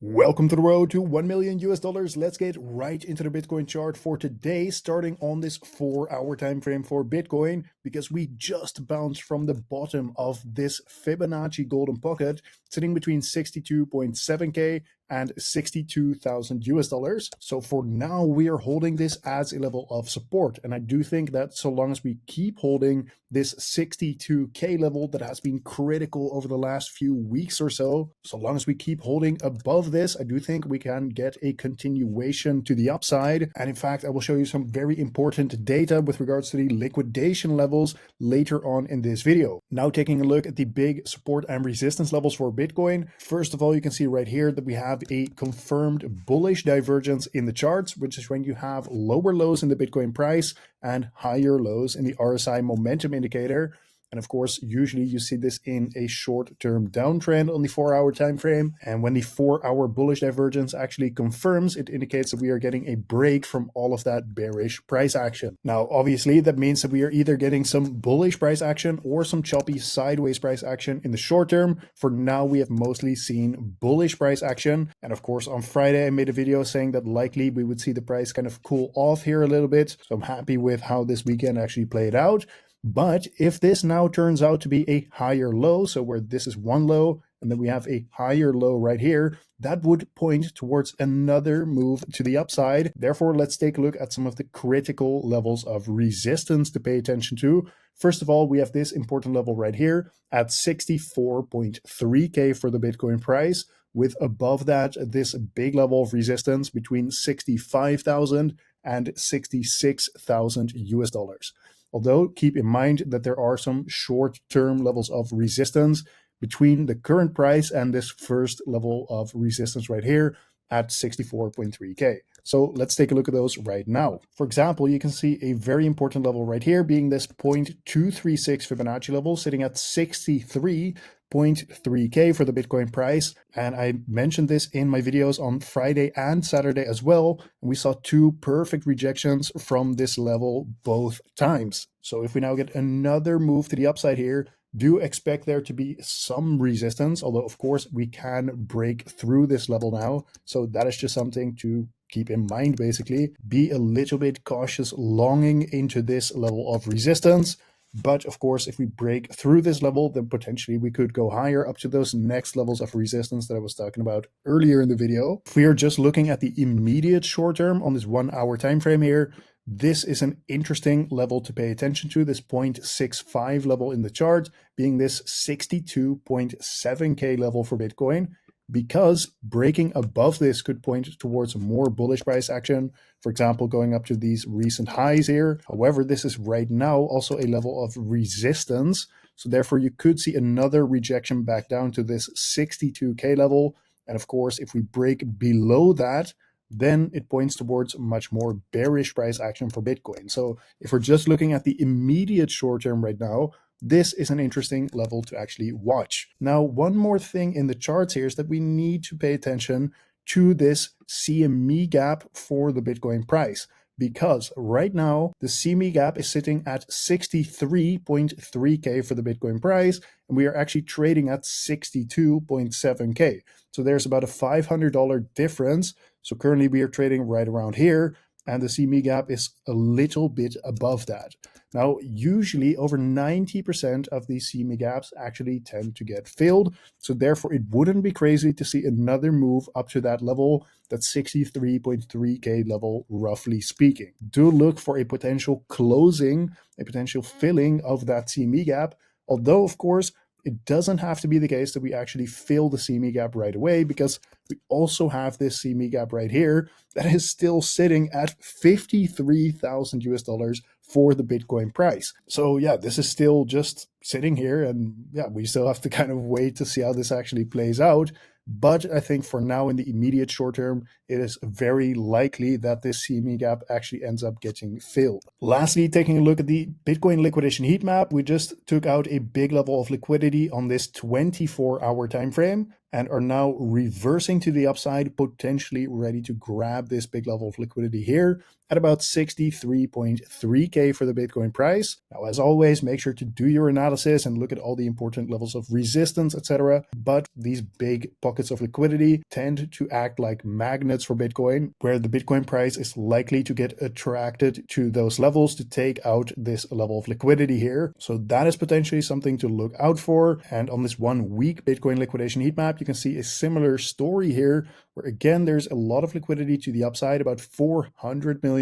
Welcome to the road to 1 million US dollars. Let's get right into the Bitcoin chart for today, starting on this 4-hour time frame for Bitcoin, because we just bounced from the bottom of this Fibonacci golden pocket, sitting between 62.7K and 62,000 US dollars. So for now, we are holding this as a level of support. And I do think that so long as we keep holding this 62K level that has been critical over the last few weeks or so long as we keep holding above this, I do think we can get a continuation to the upside. And in fact, I will show you some very important data with regards to the liquidation levels later on in this video. Now taking a look at the big support and resistance levels for Bitcoin. First of all, you can see right here that we have a confirmed bullish divergence in the charts, which is when you have lower lows in the Bitcoin price and higher lows in the RSI momentum indicator. And of course, usually you see this in a short-term downtrend on the 4-hour time frame. And when the 4-hour bullish divergence actually confirms, it indicates that we are getting a break from all of that bearish price action. Now, obviously, that means that we are either getting some bullish price action or some choppy sideways price action in the short term. For now, we have mostly seen bullish price action. And of course, on Friday, I made a video saying that likely we would see the price kind of cool off here a little bit. So I'm happy with how this weekend actually played out. But if this now turns out to be a higher low, so where this is one low and then we have a higher low right here, that would point towards another move to the upside. Therefore, let's take a look at some of the critical levels of resistance to pay attention to. First of all, we have this important level right here at 64.3K for the Bitcoin price, with above that this big level of resistance between 65,000 and 66,000 US dollars. Although keep in mind that there are some short-term levels of resistance between the current price and this first level of resistance right here at 64.3K. So let's take a look at those right now. For example, you can see a very important level right here being this 0.236 Fibonacci level sitting at 63.3K for the Bitcoin price. And I mentioned this in my videos on Friday and Saturday as well. And we saw two perfect rejections from this level both times. So if we now get another move to the upside here, do expect there to be some resistance, although of course we can break through this level now. So that is just something to keep in mind. Basically, be a little bit cautious longing into this level of resistance. But of course, if we break through this level, then potentially we could go higher up to those next levels of resistance that I was talking about earlier in the video. If we are just looking at the immediate short term on this 1-hour time frame here, this is an interesting level to pay attention to, this 0.65 level in the chart, being this 62.7K level for Bitcoin, because breaking above this could point towards more bullish price action, for example, going up to these recent highs here. However, this is right now also a level of resistance. So therefore, you could see another rejection back down to this 62K level. And of course, if we break below that, then it points towards much more bearish price action for Bitcoin. So if we're just looking at the immediate short term right now, this is an interesting level to actually watch. Now, one more thing in the charts here is that we need to pay attention to this CME gap for the Bitcoin price, because right now the CME gap is sitting at 63.3K for the Bitcoin price, and we are actually trading at 62.7K. So there's about a $500 difference. So currently we are trading right around here, and the CME gap is a little bit above that. Now, usually over 90% of these CME gaps actually tend to get filled. So therefore, it wouldn't be crazy to see another move up to that level, that 63.3K level, roughly speaking. Do look for a potential closing, a potential filling of that CME gap. Although, of course, it doesn't have to be the case that we actually fill the CME gap right away, because we also have this CME gap right here that is still sitting at 53,000 US dollars for the Bitcoin price. So yeah, this is still just sitting here, and yeah, we still have to kind of wait to see how this actually plays out. But I think for now, in the immediate short term, it is very likely that this CME gap actually ends up getting filled. Lastly, taking a look at the Bitcoin liquidation heat map, we just took out a big level of liquidity on this 24-hour time frame. and are now reversing to the upside, potentially ready to grab this big level of liquidity here at about 63.3K for the Bitcoin price. Now, as always, make sure to do your analysis and look at all the important levels of resistance, etc. But these big pockets of liquidity tend to act like magnets for Bitcoin, where the Bitcoin price is likely to get attracted to those levels to take out this level of liquidity here. So that is potentially something to look out for. And on this 1 week Bitcoin liquidation heat map, you can see a similar story here, where again, there's a lot of liquidity to the upside, about $400 million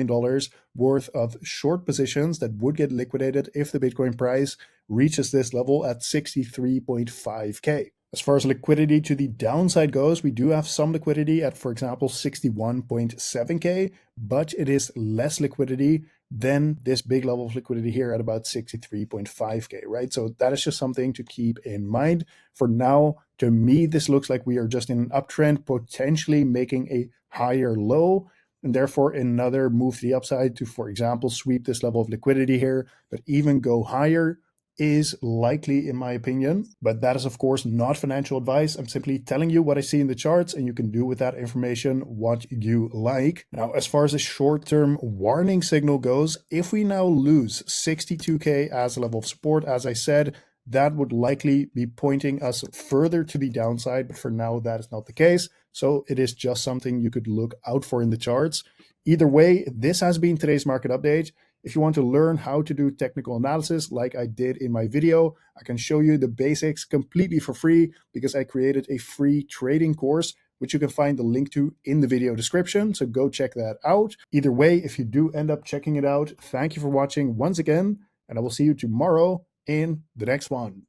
worth of short positions that would get liquidated if the Bitcoin price reaches this level at 63.5K. As far as liquidity to the downside goes, we do have some liquidity at, for example, 61.7K, but it is less liquidity than this big level of liquidity here at about 63.5K, right? So that is just something to keep in mind. For now, to me, this looks like we are just in an uptrend, potentially making a higher low, and therefore another move to the upside to, for example, sweep this level of liquidity here, but even go higher is likely, in my opinion. But that is, of course, not financial advice. I'm simply telling you what I see in the charts, and you can do with that information what you like. Now, as far as a short-term warning signal goes, if we now lose 62K as a level of support, as I said, that would likely be pointing us further to the downside, but for now that is not the case. So it is just something you could look out for in the charts. Either way, this has been today's market update. If you want to learn how to do technical analysis like I did in my video, I can show you the basics completely for free because I created a free trading course, which you can find the link to in the video description. So go check that out. Either way, if you do end up checking it out, thank you for watching once again, and I will see you tomorrow in the next one.